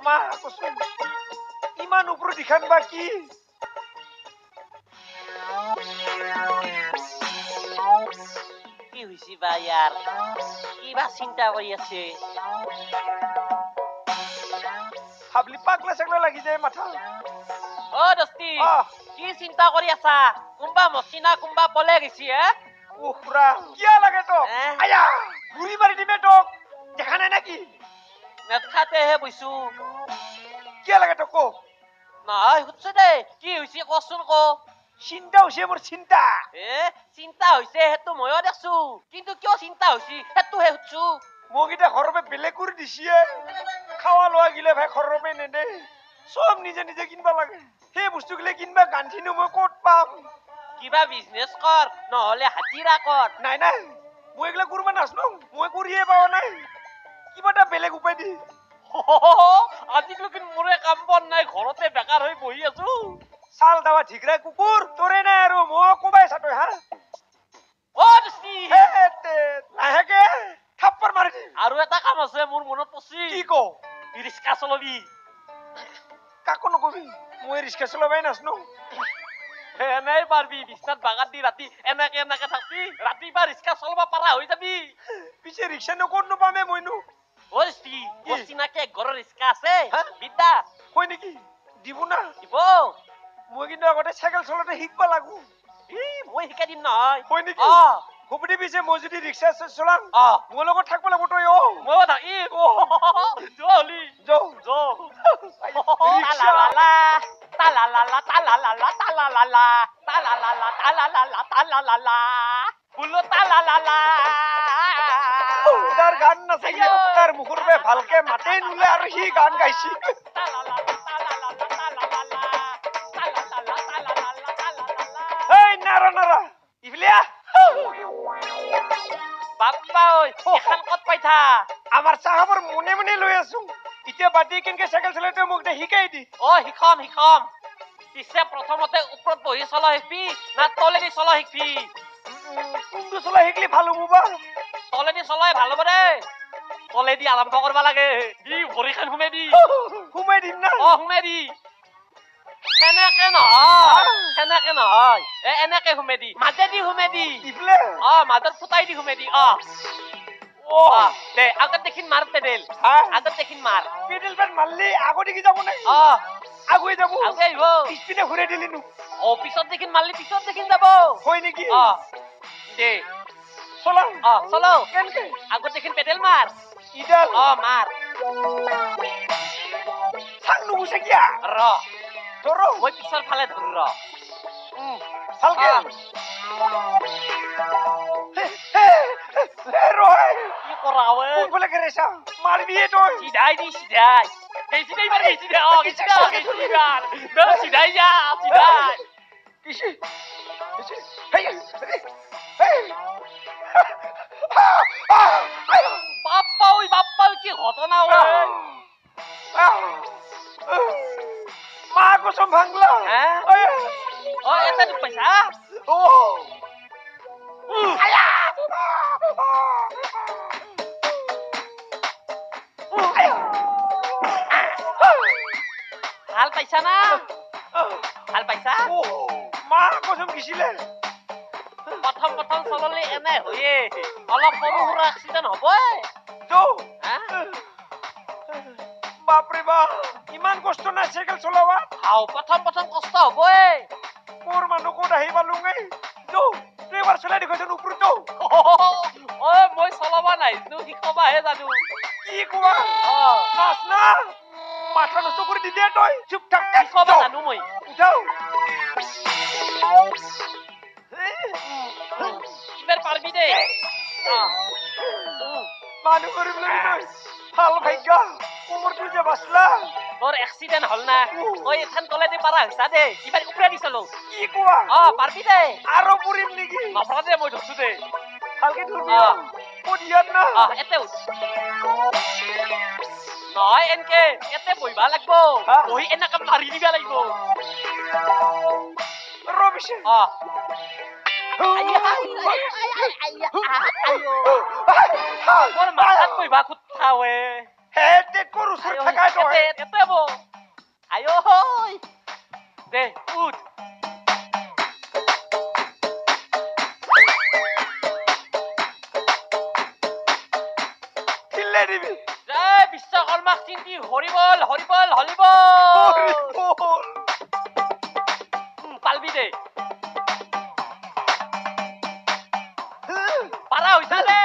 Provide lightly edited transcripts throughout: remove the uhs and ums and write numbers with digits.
মা কচোন ইমান ওপৰত দিখান বা কি কি হৈছে বা ইয়াৰ কিবা চিন্তা কৰি আছে ভাবলি পাগলা চাগলা লাগি যায় মাথা অ দস্তি কি চিন্তা কৰি আছা কোনবা মচিনা কোনবা পলে গেছি হে উখৰা কিয়া লাগে তো আয়া গুৰি মাৰি দিমে তোক দেখা নাই নাকি নেখাতেহে বইছো কিয়া লাগে তো কো নহয় হুচ্ছ দে কি হৈছে কচোন ক চিন্তা হৈছে মোৰ চিন্তা চিন্তা হৈছে হেতু ময়ো দেখছো কিন্তু কিয় চিন্তা হৈছে হেতু হে হুচ্ছু মোক এটা ঘৰবে বেলেগ কৰি দিছিয়ে খাওয়া লোৱা গিলে ভাই ঘৰবে নেদে সব নিজে নিজে কিনবা লাগে সেই বস্তু গিলে কিনবা গান্ধিনো মই ক'ত পাম কিবা বিজনেস কৰ নহলে হাজিৰা কৰ নাই নাই মই এগুলা কৰবা নাছনো মই কৰিয়ে পাওয়া নাই কিবা এটা বেলেগ উপায় দি আজিলৈকে মোৰে কাম বন নাই ঘৰতে বেকাৰ হৈ বহি আছো চাল দাৱা ঠিকৰাই কুকুৰ তোৰে নাই আৰু মই কোবাই চাতই হা অ দস্তি লাহেকে থাপ্পৰ মাৰি দি আৰু এটা কাম আছে মোৰ মনত পছি কি কো ৰিস্কা চলবি কাকো নকবি মই ৰিস্কা চলাবাই নাছনো এনেই পাৰবি বিছনাত বাগাত দি ৰাতি এনেকে এনেকে থাকবি ৰাতিপুৱা ৰিস্কা চলবা পাৰা হৈ যাবি পিছে ৰিক্সা নকত নপামে মইনো অ দস্তি মোৰ চিনাকি ঘৰৰ ৰিস্কা আছে বিদ্যা হয় নেকি দিব না দিব মই কিন্তু আগতে চাইকেল চলাতে শিকবা লাগু মই শিকাই দিম নহয় হয় নেকি খুবটি পিছে মই যদি ৰিক্সা চলাম মোৰ লগত থাকব লাগব তই মই থাকি জলি যৌ যৌ ৰিক্সা তালালালা তালালালা তালালালা তালালালা তালালালা তালালালা বুলো তালালালা তাৰ গান নাথাকিলে তাৰ মুখৰ পৰা ভালকে মাতেই নুলে আৰু সি গান গাইছি এই নাৰা নাৰা ইফলিয়া বাপ্পা ঐ এখন কত পাইথা আমাৰ চাহাবৰ মনে মনে লৈ আছো এতিয়া বাদি কেনকে চাইকেল চলাইতে মোক শিকাই দি শিকম পিছে প্ৰথমতে ওপৰত বহি চলা শিকবি না তলেদি চলা শিকবি কোনটো চলা শিকলি ভাল হ'ব বা তলেদি চলাই ভাল হ'ব দে তলেদি আৰম্ভ কৰবা লাগে ভৰিখন সোমাই দি সোমাই দিম না সোমাই দি সেনেকে নহয় এনেকে সোমাই দি মাজেদি সোমাই দি ইফলে মাজত ফুটাই দি সোমাই দি দে আগত দেখিন মাৰ পেডেল আগত দেখিন মাৰ পেডেল পেন মারলি আগো দেখি যাব না আগুই যাব আগুই আহিব পিছপিনে ঘুরে দিলি নু পিছত দেখিন মারলি পিছত দেখিন যাব হয় নেকি দে চলা চলো কেনকে আগত দেখিন পেডেল মার ইডাল মার সাং নুগুছে কিয়া র ধরো মই পিছৰ ফালে ধৰ ৰ ভালকে ৰয় কি কৰা ঐ কোনফালে গেরেছা মারবি তই সিধাই দি সিধাই সিধাই মারবি সিধাই সিধাই যা সিধাই কিসে হেই বাপ্পা কি ঘটনা ঐ মা কসম ভাঙলা এটা দুখ পাইছা ভাল পাইছা না ভাল পাইছা মা কসম গিছিলে প্ৰথম চললে এনে হয়ে অলপ সৰু সুৰা এক্সিডেণ্ট হ'ব বাপৰে বাপ ইমান কষ্ট না সাইকেল চলাবা প্ৰথম কষ্ট হ'বই মোৰ মানুহ ক'ত আহি পালোঙে তুই এবাৰ চলাই দেখোন ওপৰত মই চলাবা নাই শিকবাহে জানো কি কোৱা নাচ না মাথা নষ্ট কৰি দি দে তই চুপ থাক শিকবা জানো মই উঠাও ইবাৰ পাৰবি দে মানুহ কৰিবলৈ ভাল ভাগ্য কোমৰটো যে বাচলা তোৰ এক্সিডেণ্ট হ'ল না এথান তলেদি পাৰা হৈছা দে ইবাৰ উপৰে দি চলো কি কোৱা পাৰবি দে আৰু পৰিম নেকি নপৰা দে মই ধৰছো দে ভালকে ধৰবি ক'ত ইয়াত না এতে নহয় এনকে এতে বহিবা লাগব বহি এনেকে মাৰি দিবা লাগিব ৰবিছে মোৰ মাথাত বহিবা খুঁটা হে তেকৰ ওচৰত থাকাই তই এতে ব আয়ো হই দে উঠ ঠিলে দিবি জয় বিশ্বকৰ্মাক চিন্তি হৰিবল হৰিবল হৰিবল পালবি দে পাৰা হৈছা দে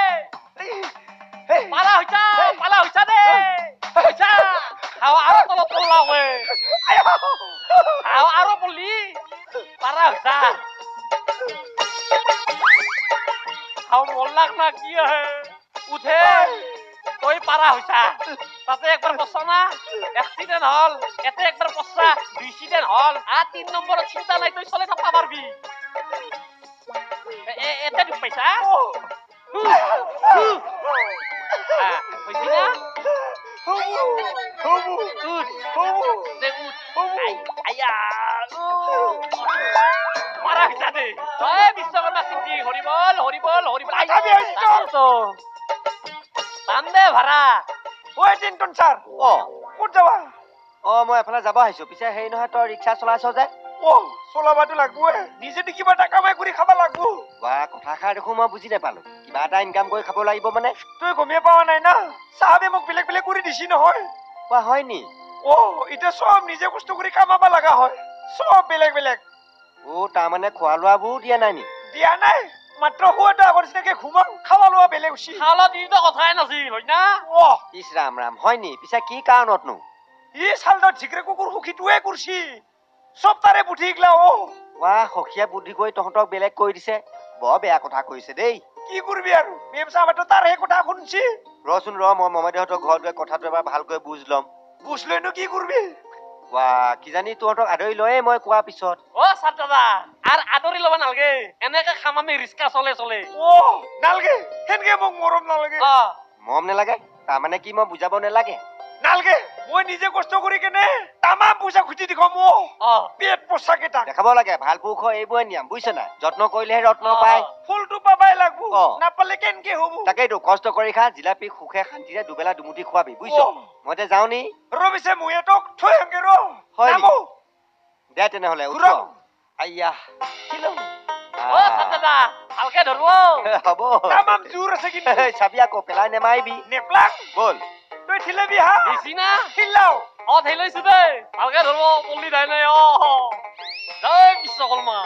পাৰা হৈছা দে হৈছা আৰু তলত পল্লা ৱে আৰু পল্লি পাৰা হৈছা মল্লাক না কি হে উঠে তই পাৰা হৈছা তাতে একবাৰ পচা না এক্সিডেন্ট হল এতে একবাৰ পচা দুইচিডেন্ট হল 3 নম্বৰত চিন্তা নাই তই চলে থাকবা পাৰবি এতে দুখ পাইছা হইছি না আয়া পাৰা হৈছা দে জয় বিশ্বকৰ্মা চিন্তি হৰিবল বান্দে ভাড়া ওই টিন্টন স্যাৰ ক'ত যাবা মই এফালে যাব আহিছো পিছে হেৰি নহয় তই ৰিক্সা চলাইছ যে চলাবাটো লাগবো নিজে কিবা এটা কামাই কৰি খাবা লাগবো বা কথাষাৰ দেখোন মই বুজি নাপালো কিবা এটা ইনকাম কৰি খাব লাগিব মানে তই গমেই পোৱা নাই না চাহাবে মোক বেলেগ বেলেগ কৰি দিছি নহয় বা হয় নি এতিয়া সব নিজে কষ্ট কৰি কামাবা লগা হয় সব বেলেগ বেলেগ তাৰমানে খোৱা লোৱাবোৰ দিয়া নাই নি দিয়া নাই মাত্ৰ শুৱাটো আগৰ নিচিনাকে ঘুমাম খাৱা লোৱা বেলেগ উচি খালা দিনটো কথাই নাছিল হয় না ইছ ৰাম ৰাম হয় নি পিছে কি কাৰণতনো ই চালদাৰ ঝিকৰে কুকুৰ সুখীটোৱে কৰিছি সব তাৰে বুদ্ধি গলা সখীয়া বুদ্ধি কৰি তহঁতক বেলেগ কৰি দিছে বৰ বেয়া কথা কৈছে দেই কি কৰিবি আৰু মেমছা আমাৰতো তাৰ সেই কথা শুনছি ৰচোন মই মমাইদেহঁতৰ ঘৰত গৈ কথাটো এবাৰ ভালকৈ বুজ ল'ম বুজ লৈনো কি কৰিবি কিজানি তহঁতক আদৰি লয়ে মই কোৱাৰ পিছত ছাৰ দাদা আৰু আদৰি ল'ব নালগে এনেকে খাম আমি ৰিক্সা চলে নালগে সেনকে মোক মৰম নালাগে মৰম নালাগে তাৰমানে কি মই বুজাব নালাগে নালগে মই নিজে কষ্ট কৰি কেনে তামাম পইচা খুজি দিখম পেট পচা কেইটা দেখাব লাগে ভাল পুৰুষ এইবোৰে নিয়ম বুজিছ নাই যত্ন কৰিলেহে ৰত্ন পায় ফুলটো পাবাই লাগবো নাপালে কেনকে হব তাকেইতো কষ্ট কৰি খা জিলাপি সুখে শান্তিৰে দুবেলা দুমুঠি খোৱাবি বুজিছ মই এতিয়া যাওঁ নি ৰবিছে ময়ে তোক থৈ আহগে দে তেনেহলে আইয়া দাদা ভালকে ধৰব হ'ব তামাম জোৰ আছে কিন্তু চাবি আকৌ পেলাই নেমাৰিবি নেপলাক বল তই ঠিলেবি হা দিছি না ঠিলাও থৈ লৈছো দেই ভালকে ধৰব পল্লি নাই জয় বিশ্বকৰ্মা